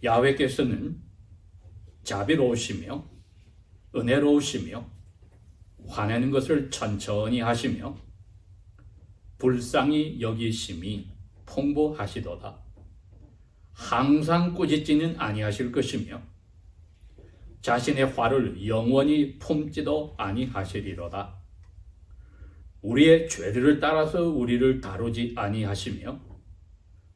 야훼께서는 자비로우시며 은혜로우시며 화내는 것을 천천히 하시며 불쌍히 여기심이 풍부하시도다. 항상 꾸짖지는 아니하실 것이며 자신의 화를 영원히 품지도 아니하시리로다. 우리의 죄들을 따라서 우리를 다루지 아니하시며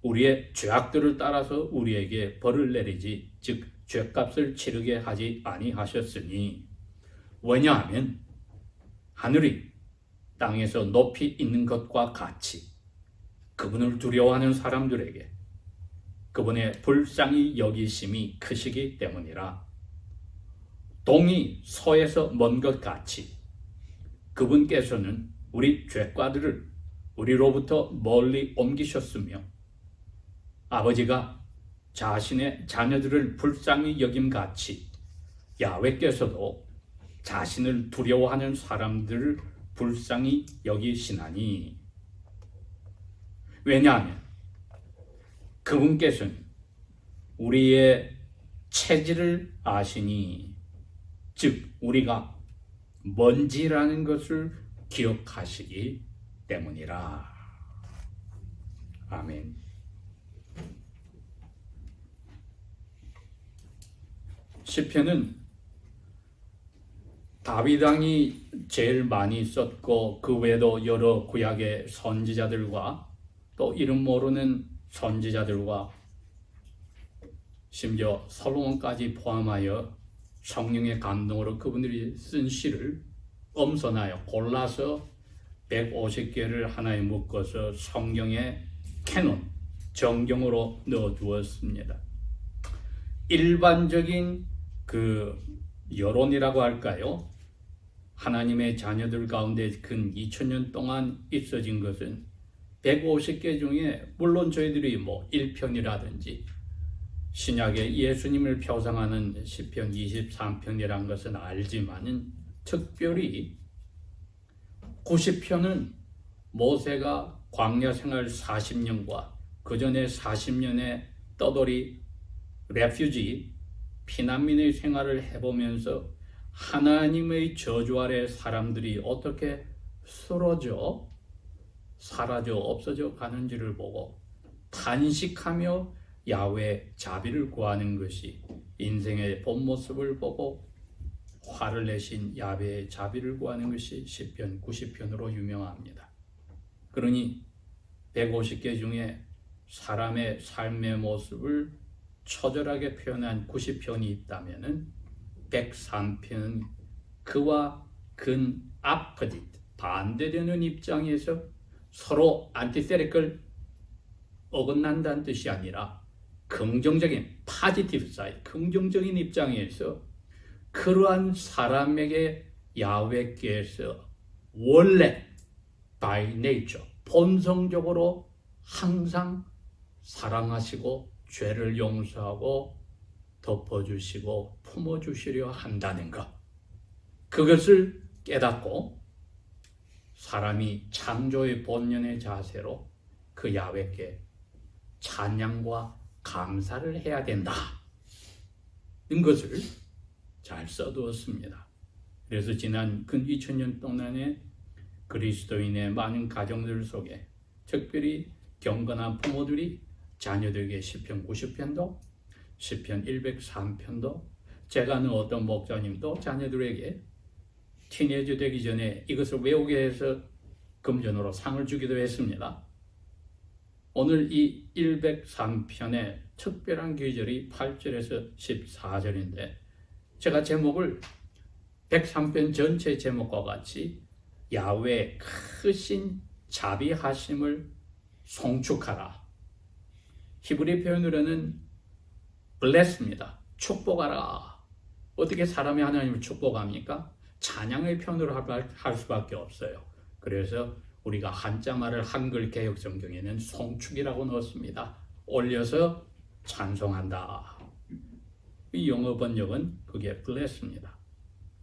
우리의 죄악들을 따라서 우리에게 벌을 내리지 즉 죄값을 치르게 하지 아니하셨으니 왜냐하면 하늘이 땅에서 높이 있는 것과 같이 그분을 두려워하는 사람들에게 그분의 불쌍히 여기심이 크시기 때문이라. 동이 서에서 먼 것 같이 그분께서는 우리 죄과들을 우리로부터 멀리 옮기셨으며 아버지가 자신의 자녀들을 불쌍히 여김같이 야훼께서도 자신을 두려워하는 사람들을 불쌍히 여기시나니 왜냐하면 그분께서는 우리의 체질을 아시니 즉 우리가 먼지라는 것을 기억하시기 때문이라. 아멘. 시편은 다윗 왕이 제일 많이 썼고 그 외에도 여러 구약의 선지자들과 또 이름 모르는 선지자들과 심지어 솔로몬까지 포함하여 성령의 감동으로 그분들이 쓴 시를 엄선하여 골라서 150개를 하나에 묶어서 성경의 캐논, 정경으로 넣어두었습니다. 일반적인 그 여론이라고 할까요? 하나님의 자녀들 가운데 근 2000년 동안 있어진 것은 150개 중에 물론 저희들이 1편이라든지 신약의 예수님을 표상하는 시편 23편이라는 것은 알지만은 특별히 90편은 모세가 광야 생활 40년과 그 전에 40년의 떠돌이 레퓨지 피난민의 생활을 해보면서 하나님의 저주 아래 사람들이 어떻게 쓰러져 사라져 없어져 가는지를 보고 탄식하며 야훼 자비를 구하는 것이 인생의 본 모습을 보고 화를 내신 야훼의 자비를 구하는 것이 시편 90편으로 유명합니다. 그러니 150개 중에 사람의 삶의 모습을 처절하게 표현한 90편이 있다면 103편은 그와 근 아포짓 반대되는 입장에서 서로 안티테리컬 어긋난다는 뜻이 아니라 긍정적인 파지티브 사이드 긍정적인 입장에서 그러한 사람에게 야훼께서 원래 by nature 본성적으로 항상 사랑하시고 죄를 용서하고 덮어주시고 품어주시려 한다는 것, 그것을 깨닫고 사람이 창조의 본연의 자세로 그 야훼께 찬양과 감사를 해야 된다 는 것을 잘 써두었습니다. 그래서 지난 근 2000년 동안의 그리스도인의 많은 가정들 속에 특별히 경건한 부모들이 자녀들에게 시편 90편도 시편 103편도 제가 아는 어떤 목사님도 자녀들에게 티네이저 되기 전에 이것을 외우게 해서 금전으로 상을 주기도 했습니다. 오늘 이 103편의 특별한 귀절이 8절에서 14절인데 제가 제목을 103편 전체 제목과 같이 야훼 크신 자비하심을 송축하라. 히브리 표현으로는 bless입니다. 축복하라. 어떻게 사람이 하나님을 축복합니까? 찬양의 표현으로 할 수밖에 없어요. 그래서 우리가 한자말을 한글 개역 성경에는 송축이라고 넣었습니다. 올려서 찬송한다. 이 영어 번역은 그게 bless입니다.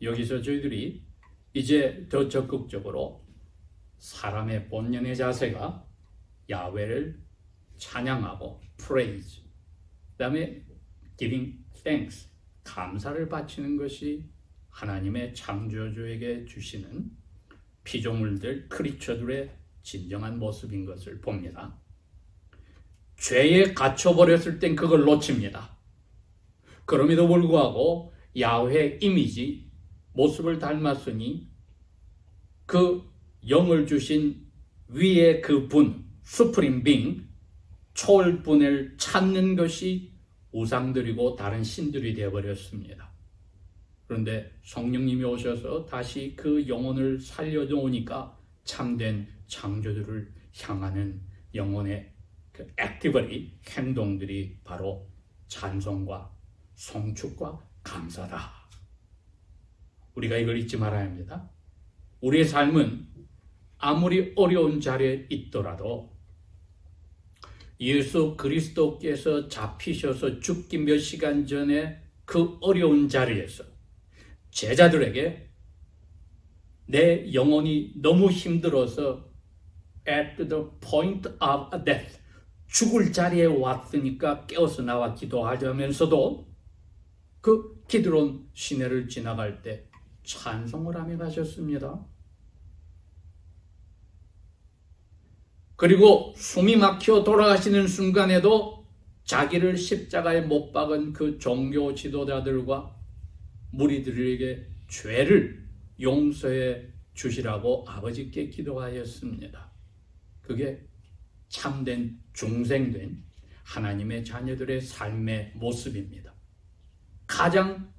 여기서 저희들이 이제 더 적극적으로 사람의 본연의 자세가 야훼를 찬양하고 praise, 그 다음에 giving thanks, 감사를 바치는 것이 하나님의 창조주에게 주시는 피조물들, 크리처들의 진정한 모습인 것을 봅니다. 죄에 갇혀버렸을 땐 그걸 놓칩니다. 그럼에도 불구하고 야훼 이미지, 모습을 닮았으니 그 영을 주신 위의 그 분, 수프림 빙, 초월분을 찾는 것이 우상들이고 다른 신들이 되어버렸습니다. 그런데 성령님이 오셔서 다시 그 영혼을 살려놓으니까 참된 창조주를 향하는 영혼의 그 액티버리, 행동들이 바로 찬송과 성축과 감사다. 우리가 이걸 잊지 말아야 합니다. 우리의 삶은 아무리 어려운 자리에 있더라도 예수 그리스도께서 잡히셔서 죽기 몇 시간 전에 그 어려운 자리에서 제자들에게 내 영혼이 너무 힘들어서 at the point of death, 죽을 자리에 왔으니까 깨어서 나와 기도하자면서도 그 기드론 시내를 지나갈 때 찬송을 하며 가셨습니다. 그리고 숨이 막혀 돌아가시는 순간에도 자기를 십자가에 못 박은 그 종교 지도자들과 무리들에게 죄를 용서해 주시라고 아버지께 기도하였습니다. 그게 참된 중생된 하나님의 자녀들의 삶의 모습입니다. 가장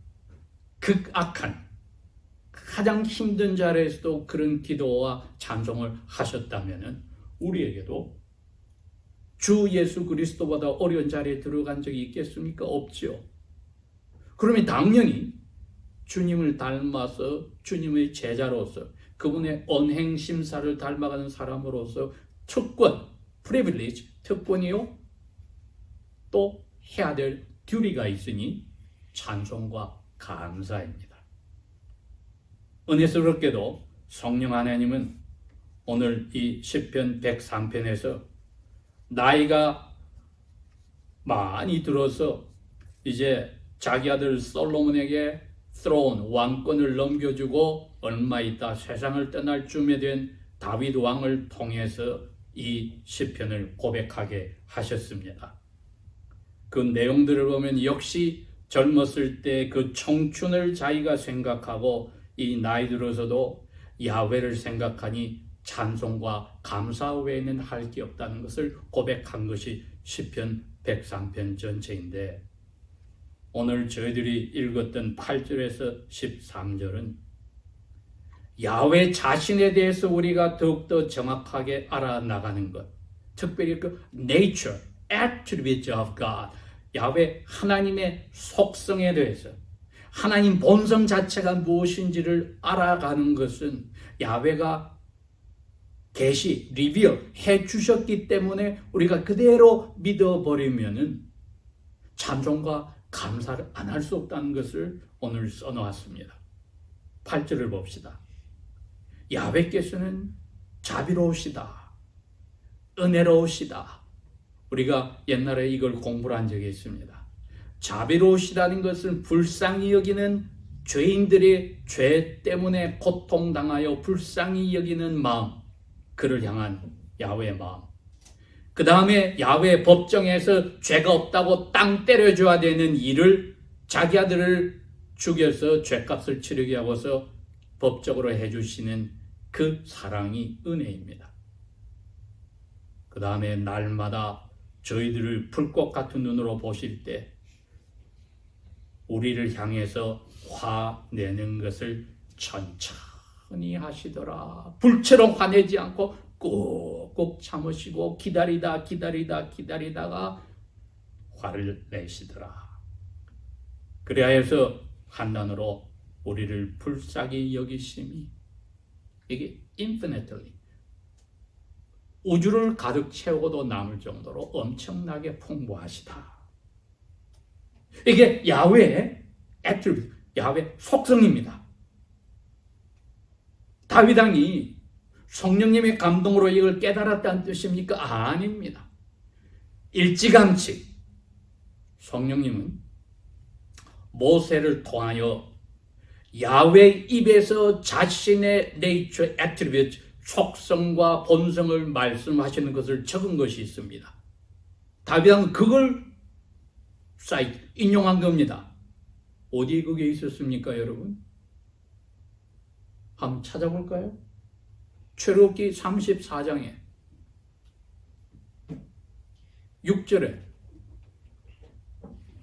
극악한, 가장 힘든 자리에서도 그런 기도와 찬송을 하셨다면 우리에게도 주 예수 그리스도보다 어려운 자리에 들어간 적이 있겠습니까? 없죠. 그러면 당연히 주님을 닮아서 주님의 제자로서 그분의 언행심사를 닮아가는 사람으로서 특권, privilege, 특권이요. 또 해야 될 듀리가 있으니 찬송과 감사입니다. 은혜스럽게도 성령 하나님은 오늘 이 시편 103편에서 나이가 많이 들어서 이제 자기 아들 솔로몬에게 throne, 왕권을 넘겨주고 얼마 있다 세상을 떠날 쯤에 된 다윗 왕을 통해서 이 시편을 고백하게 하셨습니다. 그 내용들을 보면 역시 젊었을 때 그 청춘을 자기가 생각하고 이 나이 들어서도 야훼를 생각하니 찬송과 감사 외에는 할 게 없다는 것을 고백한 것이 시편 103편 전체인데, 오늘 저희들이 읽었던 8절에서 13절은 야훼 자신에 대해서 우리가 더욱더 정확하게 알아나가는 것, 특별히 그 nature, attributes of God, 야훼 하나님의 속성에 대해서, 하나님 본성 자체가 무엇인지를 알아가는 것은 야훼가 계시, 리비어 해주셨기 때문에 우리가 그대로 믿어버리면은 찬송과 감사를 안 할 수 없다는 것을 오늘 써놓았습니다. 8절을 봅시다. 야훼께서는 자비로우시다, 은혜로우시다. 우리가 옛날에 이걸 공부를 한 적이 있습니다. 자비로우시다는 것은 불쌍히 여기는 죄인들의 죄 때문에 고통당하여 불쌍히 여기는 마음, 그를 향한 야훼의 마음. 그 다음에 야훼 법정에서 죄가 없다고 땅 때려줘야 되는 일을 자기 아들을 죽여서 죄값을 치르게 하고서 법적으로 해주시는 그 사랑이 은혜입니다. 그 다음에 날마다 저희들을 불꽃 같은 눈으로 보실 때 우리를 향해서 화내는 것을 천천히 하시더라. 불처럼 화내지 않고 꾹꾹 참으시고 기다리다가 화를 내시더라. 그리하여서 한단어로 우리를 불쌍히 여기심이, 이게 infinitely, 우주를 가득 채우고도 남을 정도로 엄청나게 풍부하시다. 이게 야훼의 attribute, 야훼 속성입니다. 다윗 왕이 성령님의 감동으로 이걸 깨달았다는 뜻입니까? 아닙니다. 일찌감치 성령님은 모세를 통하여 야훼 입에서 자신의 네이처 애트리뷰트 속성과 본성을 말씀하시는 것을 적은 것이 있습니다. 다윗은 그걸 인용한 겁니다. 어디에 그게 있었습니까, 여러분? 한번 찾아볼까요? 출애굽기 34장에 6절에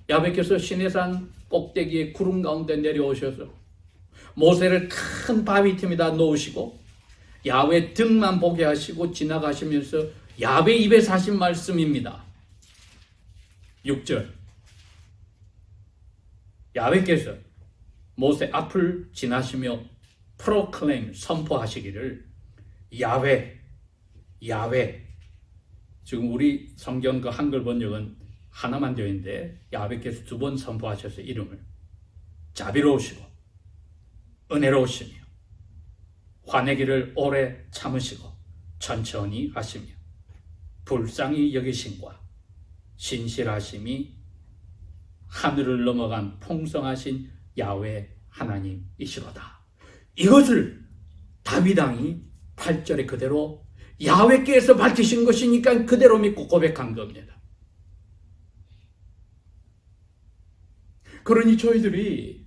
야훼께서 시내산 꼭대기에 구름 가운데 내려오셔서 모세를 큰 바위 틈에다 놓으시고 야훼 등만 보게 하시고 지나가시면서 야훼 입에서 하신 말씀입니다. 6절 야훼께서 모세 앞을 지나시며 프로클레임 선포하시기를 야훼 야훼. 지금 우리 성경 그 한글 번역은 하나만 되어 있는데 야훼께서 2번 선포하셔서 이름을 자비로우시고 은혜로우시며 화내기를 오래 참으시고 천천히 하시며 불쌍히 여기심과 신실하심이 하늘을 넘어간 풍성하신 야훼 하나님이시로다. 이것을 다윗 왕이 8절에 그대로 야훼께서 밝히신 것이니까 그대로 믿고 고백한 겁니다. 그러니 저희들이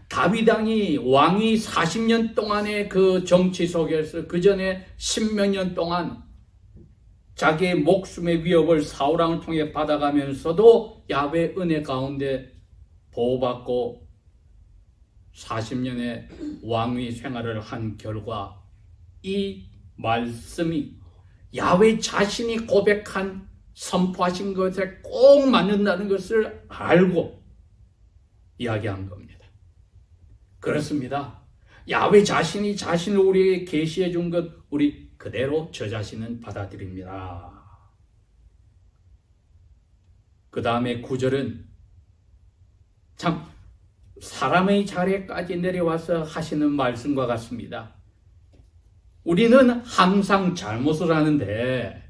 다윗 왕이 40년 동안의 그 정치 속에서 그 전에 10몇 년 동안 자기의 목숨의 위협을 사울 왕을 통해 받아가면서도 야훼 은혜 가운데 보호받고 40년의 왕위 생활을 한 결과 이 말씀이 야훼 자신이 고백한 선포하신 것에 꼭 맞는다는 것을 알고 이야기한 겁니다. 그렇습니다. 야훼 자신이 자신을 우리에게 계시해 준 것 우리 그대로 저 자신은 받아들입니다. 그 다음에 9절은 참 사람의 자리에까지 내려와서 하시는 말씀과 같습니다. 우리는 항상 잘못을 하는데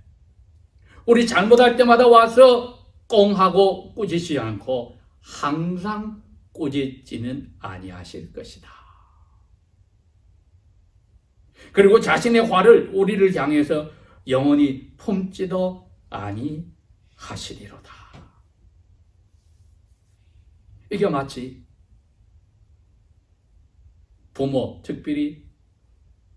우리 잘못할 때마다 와서 꽁하고 꾸짖지 않고 항상 꾸짖지는 아니하실 것이다. 그리고 자신의 화를 우리를 향해서 영원히 품지도 아니하시리로다. 이게 마치 부모, 특별히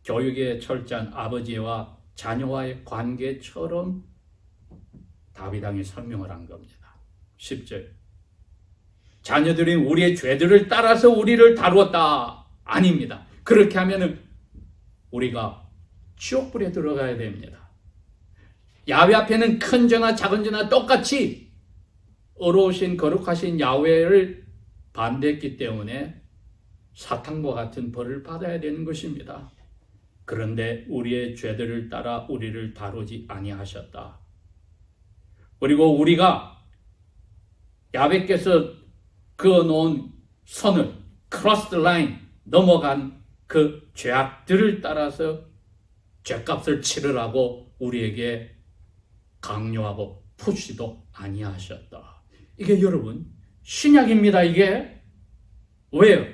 교육에 철저한 아버지와 자녀와의 관계처럼 다윗 왕이 설명을 한 겁니다. 10절 자녀들이 우리의 죄들을 따라서 우리를 다루었다. 아닙니다. 그렇게 하면은 우리가 지옥불에 들어가야 됩니다. 야훼 앞에는 큰 죄나 작은 죄나 똑같이 어려우신 거룩하신 야훼를 반대했기 때문에 사탄과 같은 벌을 받아야 되는 것입니다. 그런데 우리의 죄들을 따라 우리를 다루지 아니하셨다. 그리고 우리가 야훼께서 그어놓은 선을 cross the line 넘어간 그 죄악들을 따라서 죄값을 치르라고 우리에게 강요하고 푸시도 아니하셨다. 이게 여러분 신약입니다. 이게 왜요?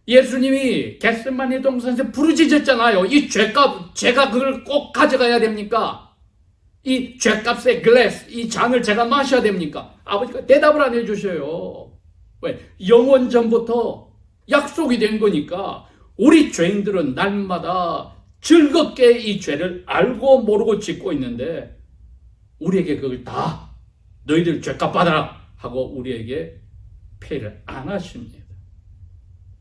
예수님이 겟세마네 동산에서 부르짖었잖아요. 이 죄값 제가 그걸 꼭 가져가야 됩니까? 이 죄값의 글래스 이 잔을 제가 마셔야 됩니까? 아버지가 대답을 안 해주셔요. 왜? 영원 전부터 약속이 된 거니까 우리 죄인들은 날마다 즐겁게 이 죄를 알고 모르고 짓고 있는데 우리에게 그걸 다 너희들 죄값 받아라 하고 우리에게 페이를 안 하십니다.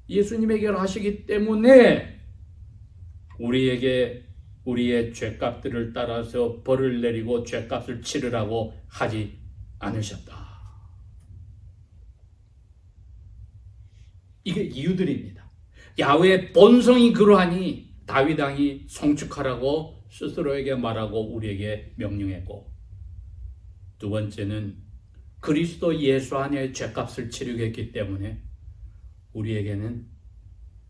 예수님에게 하시기 때문에 우리에게 우리의 죄값들을 따라서 벌을 내리고 죄값을 치르라고 하지 않으셨다. 이게 이유들입니다. 야훼의 본성이 그러하니 다윗 왕이 송축하라고 스스로에게 말하고 우리에게 명령했고, 두 번째는 그리스도 예수 안에 죄값을 치르게 했기 때문에 우리에게는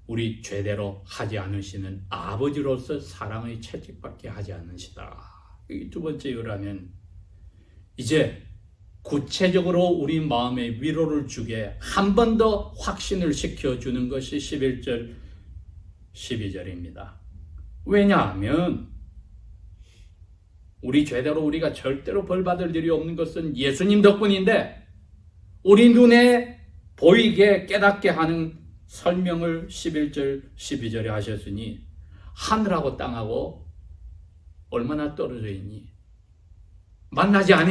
우리 죄대로 하지 않으시는 아버지로서 사랑의 채찍밖에 하지 않으시다. 이 두 번째 이유라면 이제 구체적으로 우리 마음에 위로를 주게 한 번 더 확신을 시켜주는 것이 11절, 12절입니다. 왜냐하면 우리 죄대로 우리가 절대로 벌받을 일이 없는 것은 예수님 덕분인데 우리 눈에 보이게 깨닫게 하는 설명을 11절, 12절에 하셨으니 하늘하고 땅하고 얼마나 떨어져 있니? 만나지 않아.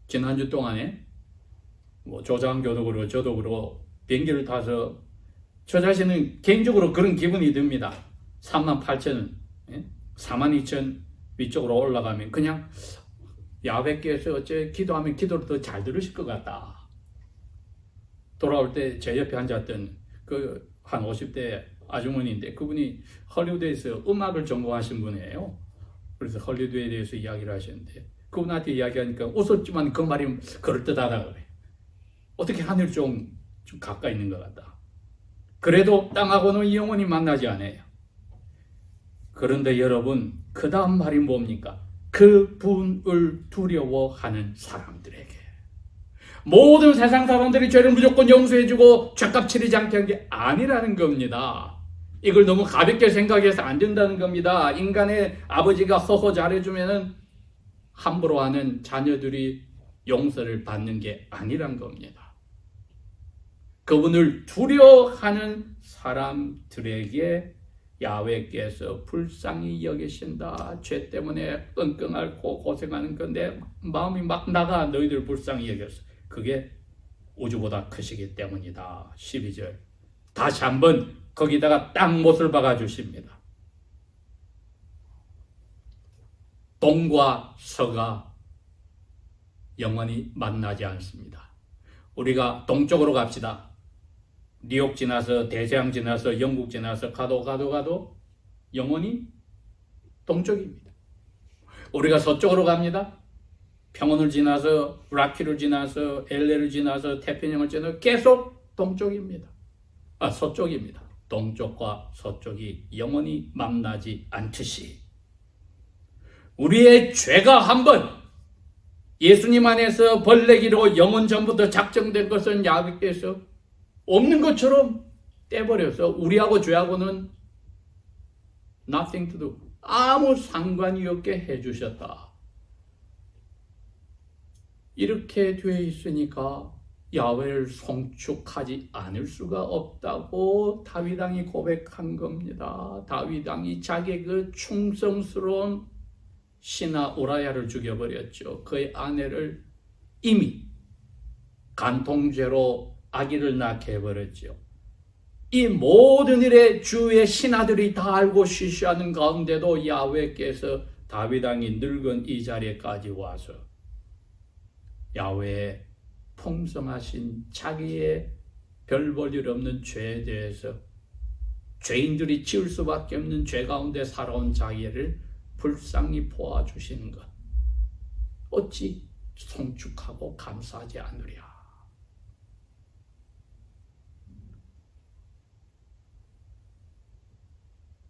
지난주 동안에 조장교도 그러고 저도 그러고 비행기를 타서 저 자신은 개인적으로 그런 기분이 듭니다. 38,000원, 42,000 위쪽으로 올라가면 그냥 야훼께서 어째 기도하면 기도를 더 잘 들으실 것 같다. 돌아올 때 제 옆에 앉았던 그 한 50대 아주머니인데 그분이 헐리우드에서 음악을 전공하신 분이에요. 그래서 헐리우드에 대해서 이야기를 하셨는데 그분한테 이야기하니까 웃었지만 그 말이 그럴듯하다 그래. 어떻게 하늘 좀 가까이 있는 것 같다. 그래도 땅하고는 영원히 만나지 않아요. 그런데 여러분, 그 다음 말이 뭡니까? 그분을 두려워하는 사람들에게. 모든 세상 사람들이 죄를 무조건 용서해주고 죄값 치르지 않게 한 게 아니라는 겁니다. 이걸 너무 가볍게 생각해서 안 된다는 겁니다. 인간의 아버지가 허허 잘해주면은 함부로 하는 자녀들이 용서를 받는 게 아니란 겁니다. 그분을 두려워하는 사람들에게 야훼께서 불쌍히 여기신다. 죄 때문에 끙끙 앓고 고생하는 건데 마음이 막 나가. 너희들 불쌍히 여겼어. 그게 우주보다 크시기 때문이다. 12절 다시 한번 거기다가 딱 못을 박아주십니다. 동과 서가 영원히 만나지 않습니다. 우리가 동쪽으로 갑시다. 뉴욕 지나서 대서양 지나서 영국 지나서 가도 영원히 동쪽입니다. 우리가 서쪽으로 갑니다. 평원을 지나서 락키를 지나서 LA를 지나서 태평양을 지나서 계속 동쪽입니다. 서쪽입니다. 동쪽과 서쪽이 영원히 만나지 않듯이 우리의 죄가 한번 예수님 안에서 벌내기로 영원 전부터 작정된 것은 야훼께서 없는 것처럼 떼버려서 우리하고 죄하고는 nothing to do, 아무 상관이 없게 해주셨다. 이렇게 되어 있으니까 야훼를 송축하지 않을 수가 없다고 다윗 왕이 고백한 겁니다. 다윗 왕이 자기의 그 충성스러운 신하 우라야를 죽여버렸죠. 그의 아내를 이미 간통죄로 아기를 낳게 해버렸죠. 이 모든 일에 주의 신하들이 다 알고 쉬쉬하는 가운데도 야훼께서 다윗 왕이 늙은 이 자리에까지 와서 야훼의 풍성하신 자기의 별 볼 일 없는 죄에 대해서 죄인들이 지을 수밖에 없는 죄 가운데 살아온 자기를 불쌍히 보아주시는 것, 어찌 송축하고 감사하지 않으랴.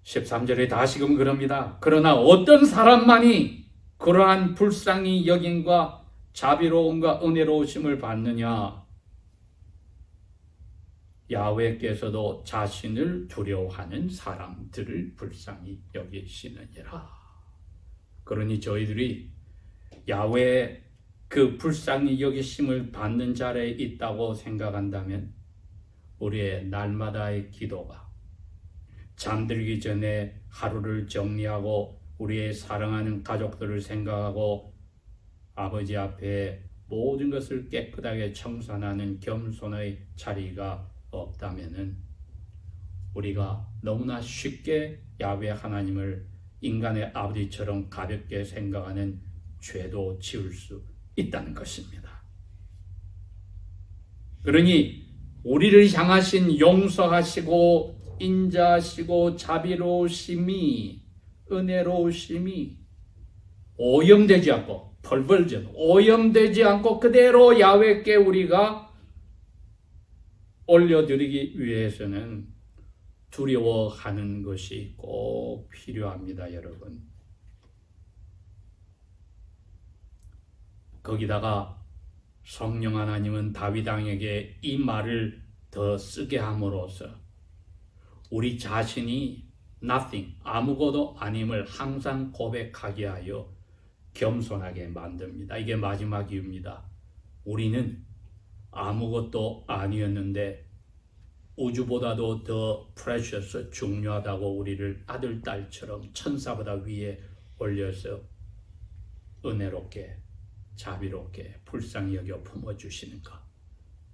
(13절에) 다시금 그럽니다. 그러나 어떤 사람만이 그러한 불쌍히 여김과 자비로움과 은혜로우심을 받느냐? 야훼께서도 자신을 두려워하는 사람들을 불쌍히 여기시느니라. 그러니 저희들이 야훼의 그 불쌍히 여기심을 받는 자리에 있다고 생각한다면 우리의 날마다의 기도가 잠들기 전에 하루를 정리하고 우리의 사랑하는 가족들을 생각하고 아버지 앞에 모든 것을 깨끗하게 청산하는 겸손의 자리가 없다면은 우리가 너무나 쉽게 야훼 하나님을 인간의 아버지처럼 가볍게 생각하는 죄도 지을 수 있다는 것입니다. 그러니 우리를 향하신 용서하시고 인자하시고 자비로우심이, 은혜로우심이 오염되지 않고 벌벌전 오염되지 않고 그대로 야훼께 우리가 올려드리기 위해서는 두려워하는 것이 꼭 필요합니다. 여러분, 거기다가 성령 하나님은 다윗 왕에게 이 말을 더 쓰게 함으로써 우리 자신이 nothing, 아무것도 아님을 항상 고백하게 하여 겸손하게 만듭니다. 이게 마지막 이유입니다. 우리는 아무것도 아니었는데 우주보다도 더 precious, 중요하다고 우리를 아들, 딸처럼 천사보다 위에 올려서 은혜롭게, 자비롭게, 불쌍히 여겨 품어주시는 것.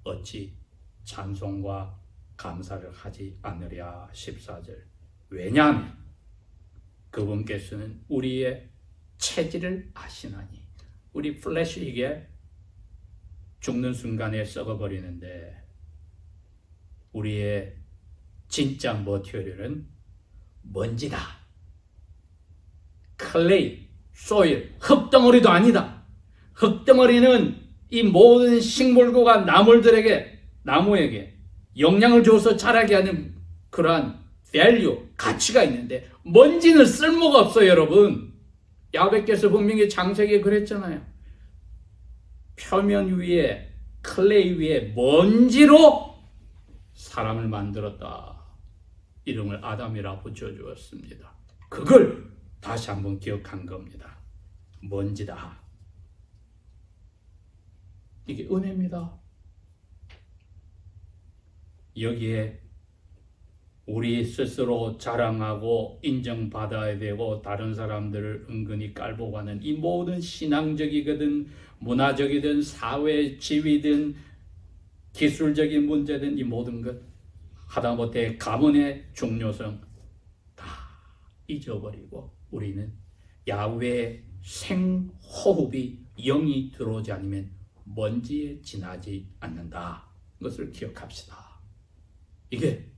어찌 찬송과 감사를 하지 않으랴. 14절. 왜냐하면 그분께서는 우리의 체질을 아시나니. 우리 플래시 이게 죽는 순간에 썩어버리는데 우리의 진짜 머티리얼은 먼지다. 클레이, 소일, 흙덩어리도 아니다. 흙덩어리는 이 모든 식물과 나무에게 영양을 줘서 자라게 하는 그러한 value, 가치가 있는데 먼지는 쓸모가 없어요, 여러분. 야훼께서 분명히 창세기에 그랬잖아요. 표면 위에, 클레이 위에 먼지로 사람을 만들었다. 이름을 아담이라 붙여주었습니다. 그걸 다시 한번 기억한 겁니다. 먼지다. 이게 은혜입니다. 여기에 우리 스스로 자랑하고 인정받아야 되고 다른 사람들을 은근히 깔보고하는 이 모든 신앙적이거든 문화적이든 사회 지위든 기술적인 문제든 이 모든 것 하다못해 가문의 중요성 다 잊어버리고 우리는 야훼의 생호흡이 영이 들어오지 않으면 먼지에 지나지 않는다. 것을 기억합시다. 이게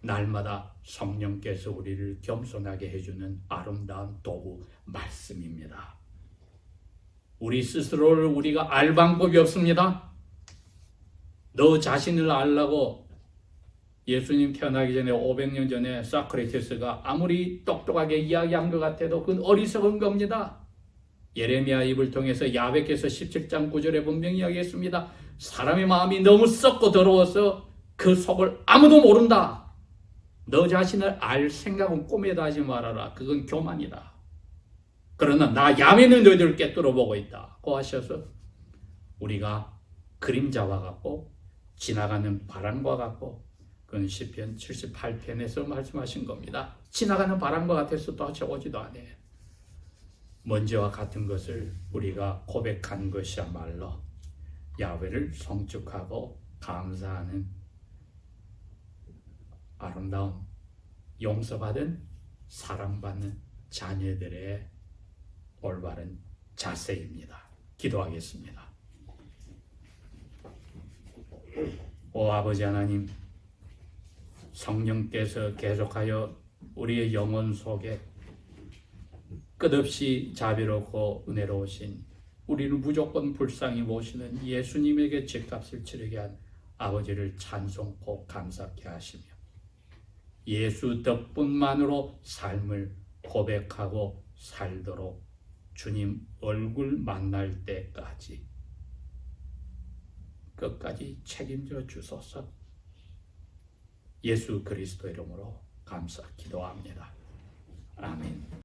날마다 성령께서 우리를 겸손하게 해주는 아름다운 도구 말씀입니다. 우리 스스로를 우리가 알 방법이 없습니다. 너 자신을 알라고 예수님 태어나기 전에 500년 전에 소크라테스가 아무리 똑똑하게 이야기한 것 같아도 그건 어리석은 겁니다. 예레미야 입을 통해서 야훼께서 17장 9절에 분명히 이야기했습니다. 사람의 마음이 너무 썩고 더러워서 그 속을 아무도 모른다. 너 자신을 알 생각은 꿈에도 하지 말아라. 그건 교만이다. 그러나 나 야훼는 너희들을 꿰뚫어 보고 있다. 고 하셔서 우리가 그림자와 같고 지나가는 바람과 같고 그건 시편 78편에서 말씀하신 겁니다. 지나가는 바람과 같아서 도착오지도 않아요. 먼지와 같은 것을 우리가 고백한 것이야말로 야훼를 송축하고 감사하는 아름다운 용서받은 사랑받는 자녀들의 올바른 자세입니다. 기도하겠습니다. 오 아버지 하나님, 성령께서 계속하여 우리의 영혼 속에 끝없이 자비롭고 은혜로우신 우리를 무조건 불쌍히 모시는 예수님에게 죗값을 치르게 한 아버지를 찬송코 감사케 하시며 예수 덕분만으로 삶을 고백하고 살도록 주님 얼굴 만날 때까지 끝까지 책임져 주소서. 예수 그리스도 이름으로 감사 기도합니다. 아멘.